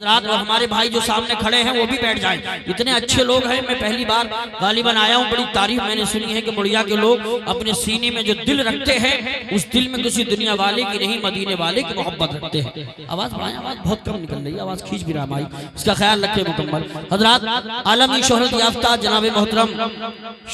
رات اور ہمارے بھائی جو سامنے کھڑے ہیں وہ بھی بیٹھ جائیں. اتنے اچھے لوگ ہیں. میں پہلی بار غالباً آیا ہوں. بڑی تعریف میں نے سنی ہے کہ مڑیا کے لوگ اپنے سینے میں جو دل رکھتے ہیں اس دل میں کسی دنیا والے کی نہیں مدینے والے کی محبت رکھتے ہیں. آواز بڑھائیں. آواز بہت کم نکل رہی ہے. آواز کھینچ بھی رہا مائی. اس کا خیال رکھیں مکمل. حضرات عالمی شہرت یافتہ جناب محترم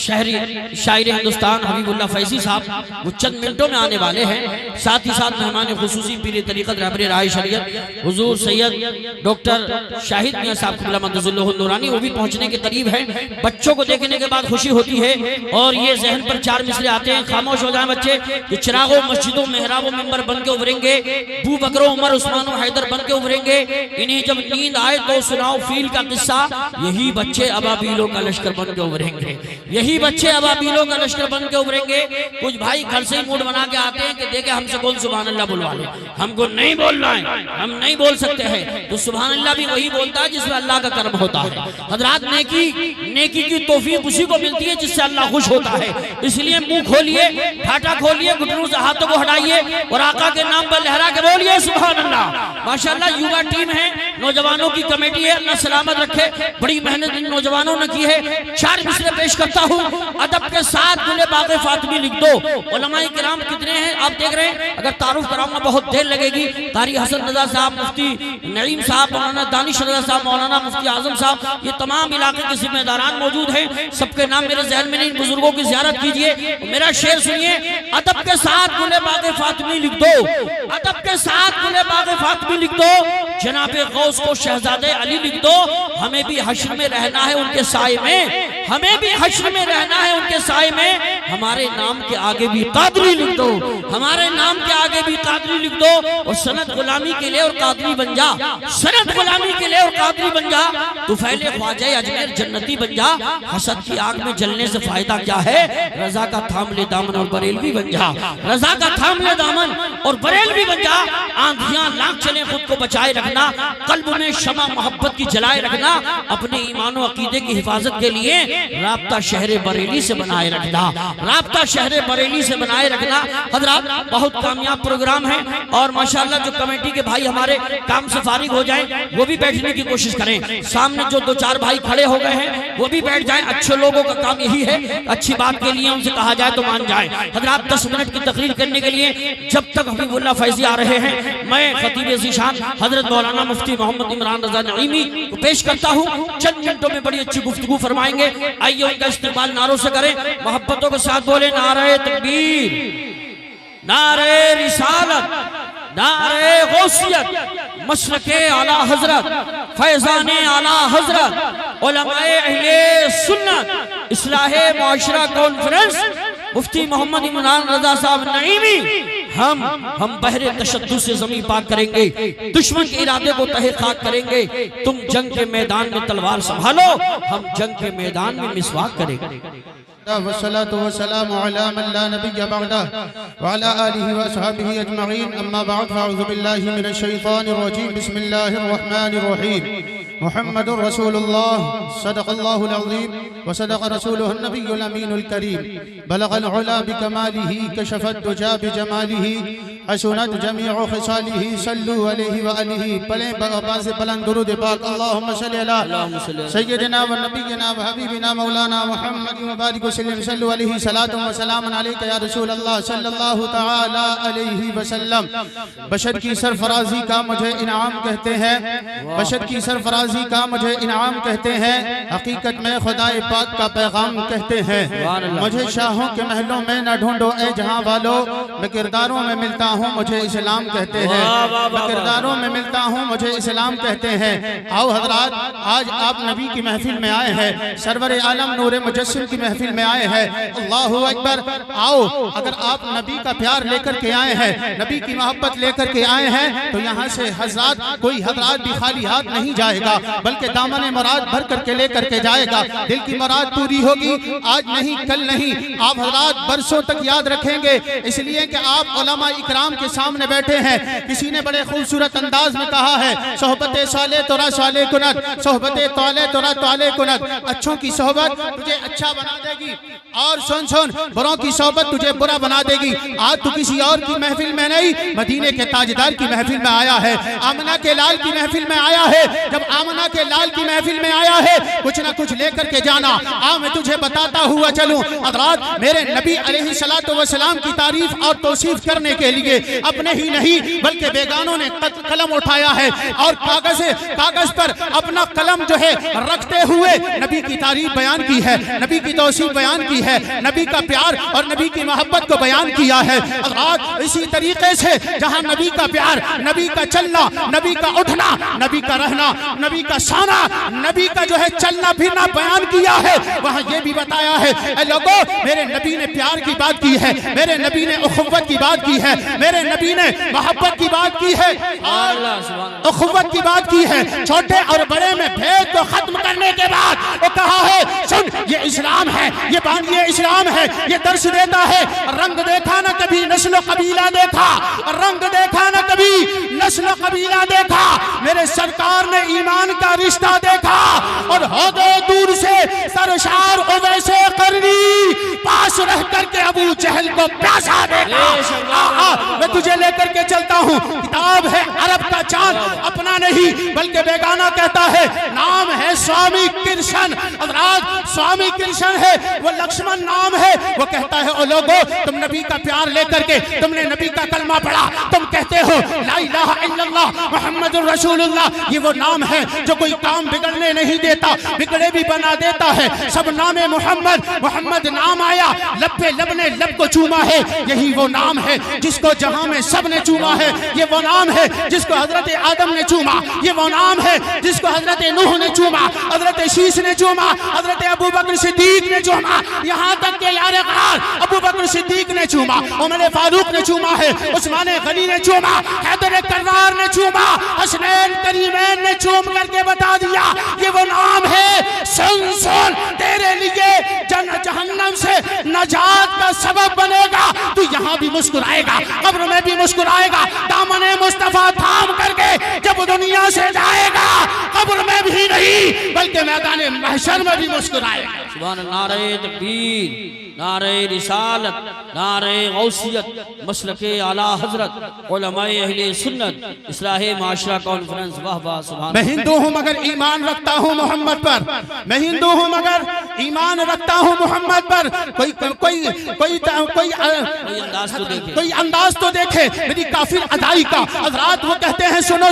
شاعر ہندوستان حبیب اللہ فیضی صاحب وہ چند منٹوں میں آنے والے ہیں. ساتھ ہی ساتھ مہمان خصوصی پیر طریقت رہبر راہ شریعت حضور سید ڈاکٹر شاہد میاں صاحب قبلہ مقدس اللہ النورانی وہ بھی پہنچنے کے قریب ہیں. بچوں کو دیکھنے کے بعد خوشی ہوتی ہے اور یہ ذہن پر چار مصرے آتے ہیں. خاموش ہو جائیں بچے. کہ چراغوں مسجدوں محرابوں منبر بن کے ابھریں گے. ابو بکر عمر عثمان و حیدر بن کے ابھریں گے. انہیں جب نیند آئے تو سناؤ فیل کا قصہ. یہی بچے ابابیلوں کا لشکر بن کے ابھریں گے. یہی بچے ابابیلوں کا لشکر بن کے ابھریں گے. کچھ بھائی گھر سے ہی موڈ بنا کے آتے ہیں کہ دیکھیں ہم سے کون سبحان اللہ بلوا لے. ہم کو نہیں بولنا ہے. ہم نہیں بول سکتے ہیں. تو سبحان اللہ بھی وہی بولتا ہے جس میں اللہ کا کرم ہوتا ہے. حضرات نیکی کی توفیق اسی کو ملتی ہے جس سے اللہ خوش ہوتا ہے. اس لیے منہ کھولیے, گھاٹا کھولیے, گھٹنوں سے ہاتھوں کو ہٹائیے اور آقا کے نام پر لہرا کے بولیے سبحان اللہ. ماشاءاللہ یوگا ٹیم ہے, نوجوانوں کی کمیٹی ہے. اللہ سلامت رکھے. بڑی محنت ان نوجوانوں نے کی ہے. چار مصرے پیش کرتا ہوں. ادب کے ساتھ گل باغ فاطمی لکھ دو. علماء کرام کتنے ہیں آپ دیکھ رہے ہیں. اگر تعارف کراؤں گا بہت دیر لگے گی. قاری حسن رضا صاحب, مفتی نعیم صاحب, مولانا دانش رضا صاحب, مولانا مفتی اعظم صاحب, یہ تمام علاقے کے ذمہ داران موجود ہیں. سب کے نام میرے ذہن میں نہیں. بزرگوں کی زیارت کیجئے. میرا شعر سنیے. ادب کے ساتھ گل باغ فاطمی لکھ دو. ادب کے ساتھ گل باغ فاطمی لکھ دو. جناب غوث کو شہزادے علی لکھ دو. ہمیں بھی حشر میں رہنا ہے ان کے سائے میں. ہمیں بھی حشر میں رہنا ہے ان کے سائے میں. ہمارے نام کے آگے بھی قادری لکھ دو. ہمارے نام کے آگے بھی قادری لکھ دو. اور سند غلامی کے لئے اور قادری بن جا. سند غلامی کے لئے اور قادری بن جا. تو پہلے خواجہ اجمیر جنتی بن جا. حسد کی آگ میں جلنے سے فائدہ کیا ہے. رضا کا تھام لے دامن اور بریلوی بن جا. رضا کا تھام لے دامن اور بریلوی بن جا. آندھیاں لاکھ چلیں خود کو بچائے رکھنا. قلب میں شمع محبت کی جلائے رکھنا. اپنے ایمان و عقیدے کی حفاظت کے لیے رابطہ شہر بریلی سے بنائے رکھنا. رابطہ شہر بریلی سے بنائے رکھنا. حضرات بہت کامیاب پروگرام ہے اور ماشاءاللہ جو کمیٹی کے بھائی ہمارے کام سے فارغ ہو جائیں وہ بھی بیٹھنے کی کوشش کریں. سامنے جو دو چار بھائی کھڑے ہو گئے ہیں وہ بھی بیٹھ جائیں. اچھے لوگوں کا کام یہی ہے. اچھی بات کے لیے ان سے کہا جائے تو مان جائیں. حضرات 10 منٹ کی تقریر کرنے کے لیے جب تک حبیب اللہ فیضی آ رہے ہیں میں خطیب ذیشان حضرت مولانا مفتی محمد عمران رضا نعیمی کو پیش کرتا ہوں. چند منٹوں میں بڑی اچھی گفتگو فرمائیں گے. آئیے ان کا استقبال نعروں سے کریں. محبتوں کے ساتھ بولیں نعرہ تکبیر, نعرہ رسالت, نعرہ غوثیت, مسلک اعلیٰ حضرت, فیضان اعلیٰ حضرت, علماء اہل سنت, اصلاح معاشرہ کانفرنس, مفتی محمد عمران رضا صاحب نعیمی. ہم بحر تشدد سے زمین پاک کریں گے. دشمن کے ارادے کو تہہ خاک کریں گے. تم جنگ کے میدان میں تلوار سنبھالو, ہم جنگ کے میدان میں مسواک کریں گے. والصلاة والسلام على من لا نبي بعده وعلى آله وأصحابه أجمعين. أما بعد فأعوذ بالله من الشيطان الرجيم. بسم الله الرحمن الرحيم. محمد رسول الله صدق الله العظيم وصدق رسوله النبي الأمين الكريم. بلغ العلا بكماله كشف الدجى بجماله حسنت جميع خصاله. صلوا عليه وآله. پلیں باز بلند درود پاک. اللهم صل على سيدنا ونبينا وحبيبنا مولانا محمد وبارك وسلم. صلوا عليه صلاة وسلام عليك يا رسول الله صلی اللہ تعالی علیہ وسلم. بشر کی سرفرازی کا مجھے انعام کہتے ہیں. بشر کی سرفرازی کا مجھے انعام کہتے ہیں. حقیقت میں خدا پاک کا پیغام کہتے ہیں. مجھے شاہوں کے محلوں میں نہ ڈھونڈو اے جہاں والو. میں کرداروں میں ملتا ہوں مجھے اسلام کہتے ہیں. میں کرداروں میں ملتا ہوں مجھے اسلام کہتے ہیں. آؤ حضرات آج آپ نبی کی محفل میں آئے ہیں. سرور عالم نور مجسم کی محفل میں آئے ہیں. اللہ اکبر. آؤ اگر آپ نبی کا پیار لے کر کے آئے ہیں, نبی کی محبت لے کر کے آئے ہیں تو یہاں سے حضرات کوئی حضرات بھی خالی ہاتھ نہیں جائے گا. گا بلکہ دامن مراد بھر کر کے لے کر کے جائے گا. دل کی مراد پوری ہوگی آج نہیں کل نہیں, آپ حضرات برسوں تک یاد رکھیں گے, اس لیے کہ آپ علماء اکرام کے سامنے بیٹھے ہیں. کسی نے بڑے خوبصورت انداز میں کہا ہے صحبت صالح ترا صالح کند, صحبت طالح ترا طالح کند. اچھوں کی صحبت تجھے اچھا بنا دے گی, اور سن بروں کی صحبت تجھے برا بنا دے گی. آج تو کسی اور کی محفل میں نہیں, مدینے کے تاجدار کی محفل میں آیا ہے, آمنہ کے لال کی محفل میں آیا ہے. جب آمنہ کے لال کی محفل میں آیا ہے کچھ نہ کچھ لے کر کے جانا. میں تجھے بتاتا ہوا چلوں حضرات, میرے نبی علیہ السلام کی تعریف اور توصیف کرنے کے لیے اپنے ہی نہیں بلکہ بیگانوں نے قلم اٹھایا ہے اور کاغذ پر اپنا قلم جو ہے رکھتے ہوئے نبی کی تعریف بیان کی ہے, نبی کی توصیف بیان کی ہے, نبی کا پیار اور نبی کی محبت کو بیان کیا ہے. حضرات اسی طریقے سے جہاں نبی کا پیار, نبی کا چلنا, نبی کا اٹھنا, نبی کا رہنا, نبی کا سونا, نبی کا جو ہے چلنا پھرنا بیان کیا ہے, وہاں یہ بھی بتایا ہے اے لوگو میرے نبی نے پیار کی بات کی ہے, میرے نبی نے اخوت کی بات کی ہے, میرے نبی نے محبت کی بات کی ہے, اخوت کی بات کی ہے. چھوٹے اور بڑے میں بھید کو ختم کرنے کے بعد وہ کہا ہے سن یہ اسلام ہے, یہ اسلام ہے, یہ درس دیتا ہے. رنگ دیکھا نہ کبھی نسل و قبیلہ دیکھا, رنگ دیکھا نہ کبھی نسل و قبیلہ دیکھا, میرے سرکار نے ایمان کا رشتہ دیکھا اور ہودے دور سے سرشار اویس قرنی پاس رہ کر کے ابو جہل کو پیاسا دیکھا. میں تجھے لے کر کے چلتا ہوں, کتاب ہے عرب کا چاند, اپنا نہیں بلکہ بیگانہ کہتا ہے, نام ہے سوامی کرشن. حضرات سوامی کرشن ہے, وہ لکشمن نام ہے. وہ کہتا ہے او لوگو تم نبی کا پیار لے کر کے تم نے نبی کا کلمہ پڑھا, تم کہتے ہو لا الہ الا اللہ محمد الرسول اللہ, یہ وہ نام ہے جو کوئی کام بگڑنے نہیں دیتا, بگڑے بھی بنا دیتا ہے. سب نام محمد, محمد نام آیا لب پہ لب نے لب کو چوما ہے, یہی وہ نام ہے جس کو جہاں میں سب نے چوما ہے. یہ وہ نام ہے جس کو حضرت آدم نے چوما, یہ وہ نام ہے جس کو حضرت نوح نے چوما, حضرت شیش نے چوما, حضرت ابو بکر صدیق نے چوما, یہاں تک کہ یار قرار ابو بکر صدیق نے چوما, عمر فاروق نے چوما ہے, عثمان غنی نے چوما, حیدر کرار نے چوما, حسنین کریمین نے چوم کر کے بتا دیا یہ وہ نام ہے. سن تیرے لیے جہنم سے نجات کا سبب بنے گا. تو یہاں بھی مسکرائے گا, قبر میں بھی مسکرائے گا, دامن مصطفیٰ تھام کر کے جب دنیا سے جائے گا قبر میں بھی نہیں بلکہ میدان محشر میں بھی مسکرائے گا. سبحان اللہ. نعرہ تکبیر, نعرہ رسالت, نعرہ غوثیت, مسلک اعلیٰ حضرت, علماء اہل سنت, اصلاح معاشرہ کانفرنس. واہ واہ سبحان. میں ہندو ہوں مگر ایمان رکھتا ہوں محمد پر, میں ہندو ہوں مگر ایمان رکھتا ہوں محمد پر. کوئی انداز تو دیکھے میری کافر ادائی کا. حضرات وہ کہتے ہیں سنو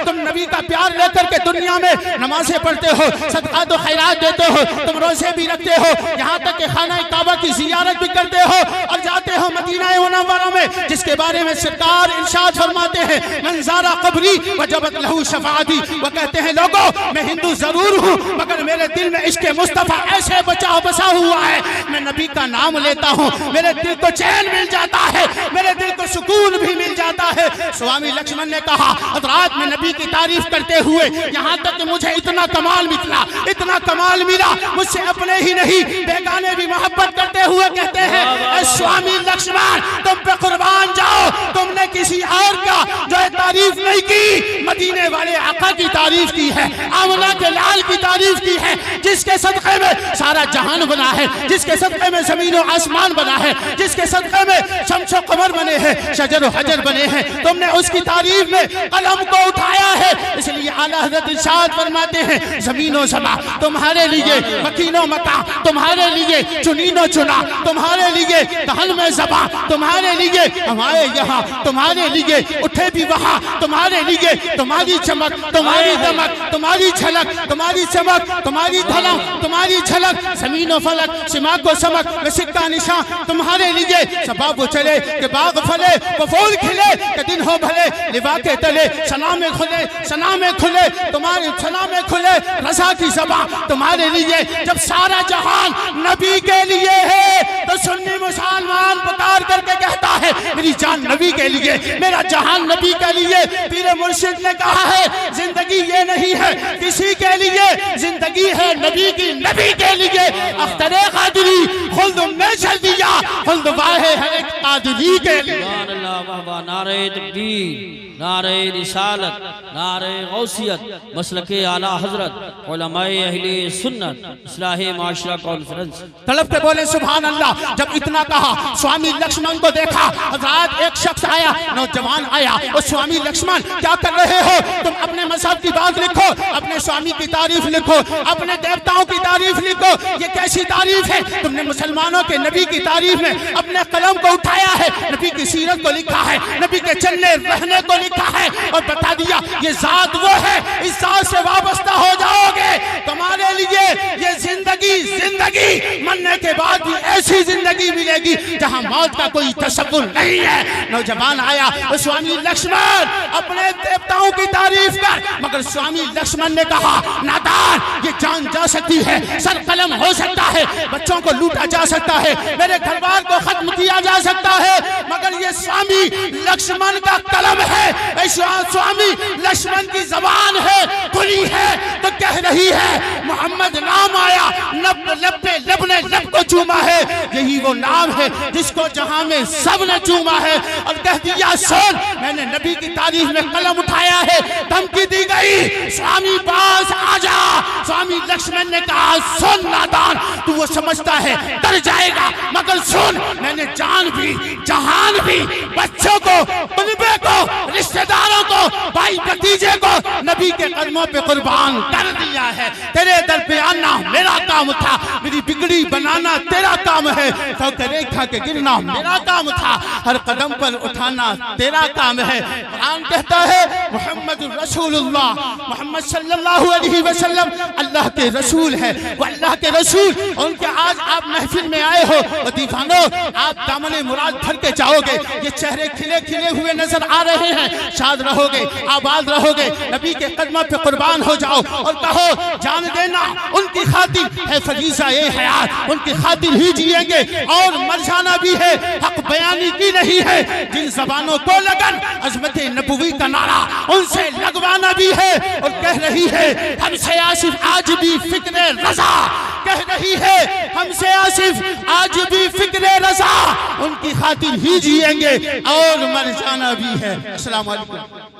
تم نبی کا پیار لے کر کے دنیا میں نمازیں پڑھتے ہو, صدقات و خیرات دیتے ہو, تم روزے بھی رکھتے ہو, یہاں تک کہ خانہ کعبہ کی زیارت بھی کرتے ہو اور جاتے ہو مدینہ منورہ میں جس کے بارے میں سرکار ارشاد فرماتے ہیں من زارا قبری وجبت لہو شفاعتی. وہ کہتے ہیں لوگو میں ہندو ضرور ہوں مگر میرے دل میں عشق مصطفیٰ ایسے بسا ہوا ہے, میں نبی کا نام لیتا ہوں میرے دل کو چین مل جاتا ہے, میرے دل کو سکون بھی مل جاتا ہے. سوامی لکشمن نے کہا حضرات میں نبی کی تعریف کرتے ہوئے یہاں تک کہ مجھے اتنا کمال ملا مجھ سے اپنے ہی نہیں بیگانے بھی محبت کرتے ہوئے کہتے ہیں اے سوامی لکشمن تم پہ قربان جاؤ, تم نے کسی اور کا جو ہے تعریف نہیں کی, مدینے والے آقا کی تعریف کی ہے, آمنہ کے لال کی تعریف کی ہے, جس کے صدقے میں سارا جہان بنا ہے, جس کے صدقے میں زمین و آسمان بنا ہے, جس کے صدقے میں شمس و قمر بنے ہیں, شجر و حجر بنے ہیں. تم نے اس کی تعریف میں قلم کو اٹھایا ہے. اس لیے اعلیٰ حضرت ارشاد فرماتے ہیں زمین و زمان تمہارے لیے, مکین و مکان تمہارے لیے, چنین و چنا تمہارے لیے, دہن میں زبان تمہارے لیے, ہمارے یہاں تمہارے لیے, اٹھے بھی وہاں تمہارے لیے, تمہاری چمک تمہاری دمک تمہاری جھلک تمہاری چمک تمہاری دھلک تمہاری جھلک, زمین و فلک سماک و سمک میں سکہ نشان تمہارے لیے. سباب چلے کہ باغ پھلے وہ پھول کھلے کہ دن ہو بھلے لوا کے تلے, سنا میں کھلے تمہارے سنا میں کھلے, رضا کی زبان تمہارے لیے. جب سارا جہان نبی کے لیے ہے تو سنی مسلمان پکار کر کے کہتا ہے میری جان نبی کے لیے, میرا جہان نبی کے لیے. پیر مرشد نے کہا ہے زندگی یہ نہیں ہے کہ کسی کے لیے زندگی ہے نبی کی، نبی کے لیے اختر قادری خلد میں چل دیا، خلد واحد ہے ایک قادری کے لیے۔ سبحان اللہ وحبہ، نعرہ تکبیر، نعرہ رسالت، نعرہ غوثیت، مسلک اعلیٰ حضرت، علماء اہل سنت، اصلاح معاشرہ کانفرنس۔ طلب کے بولے سبحان اللہ۔ جب اتنا کہا سوامی لکشمن کو دیکھا، حضرات ایک شخص آیا، نوجوان آیا، اور سوامی لکشمن کیا کر رہے ہو؟ تم اپنے مذہب کی بات لکھو، اپنے سوامی کی تعریف لکھو، اپنے دیوتاؤں کی تعریف لکھو۔ یہ کیسی تعریف ہے؟ تم نے مسلمانوں کے نبی کی تعریف میں اپنے قلم کو اٹھایا ہے، نبی کی سیرت کو لکھا ہے، نبی کے چلنے رہنے کو لکھا ہے، اور بتا دیا یہ ذات وہ ہے، اس ذات سے وابستہ ہو جاؤ گے تمہارے لیے یہ زندگی مرنے کے بعد بھی ایسی زندگی ملے گی جہاں موت کا کوئی تصور نہیں ہے۔ نوجوان آیا، سوامی لکشمن اپنے دیوتاؤں کی تعریف کر، مگر سوامی لکشمن نے کہا نادان، یہ جان جا سکتی ہے، سر قلم ہو سکتا ہے، بچوں کو لوٹا جا سکتا ہے، میرے گھر بار کو ختم کیا جا سکتا ہے، مگر یہ سوامی لکشمن کا قلم ہے، سوامی لکشمن کی زبان ہے، کھلی ہے تو کہہ رہی ہے محمد نام آیا، لب نے لب کو چوما ہے، یہی وہ نام ہے جس کو جہاں میں سب نے چوما ہے، اور کہہ دیا سن، میں نے نبی کی تعریف میں قلم اٹھایا ہے، دھمکی دی گئی سوامی پاس آ جا۔ سوامی لکشمن نے کہا سن نادان، تو وہ سمجھتا ہے ڈر جائے گا، مگر سن، میں نے جان بھی جہان بھی بچوں کو، طلبے کو، رشتہ داروں کو، بھائی بھتیجے کو نبی کے قدموں پہ قربان کر دیا ہے۔ تیرے در پہ آنا میرا کام تھا، میری بگڑی بنانا تیرا کام ہے، تو کرے کھا کے گرنا میرا کام تھا، ہر قدم پر اٹھانا تیرا کام ہے۔ قرآن کہتا ہے محمد رسول اللہ، محمد صلی اللہ علیہ وسلم اللہ کے رسول ہے، وہ اللہ کے رسول، ان کے آج آپ محفل میں آئے ہو، دیوانو آپ دامن مراد بھر کے جاؤ گے، یہ چہرے کھلے کھلے ہوئے نظر آ رہے ہیں، شاد رہو گے، آباد رہو گے، نبی کے قدموں پہ قربان ہو جاؤ، اور کہو جان دینا ان کی خاطر ہے فریضہ یہ حیات، ان کی خاطر ہی جئیں گے، اور مر جانا بھی ہے، حق بیانی کی نہیں ہے، جن زبانوں کو لگن عظمت نبوی کا نعرہ ان سے لگوانا بھی ہے، اور کہہ رہی ہے ہم سے آصف آج بھی فکر رضا، کہہ رہی ہے ہم سے آصف آج بھی فکر رضا، ان کی خاطر ہی جئیں گے اور مر جانا بھی ہے۔ السلام علیکم۔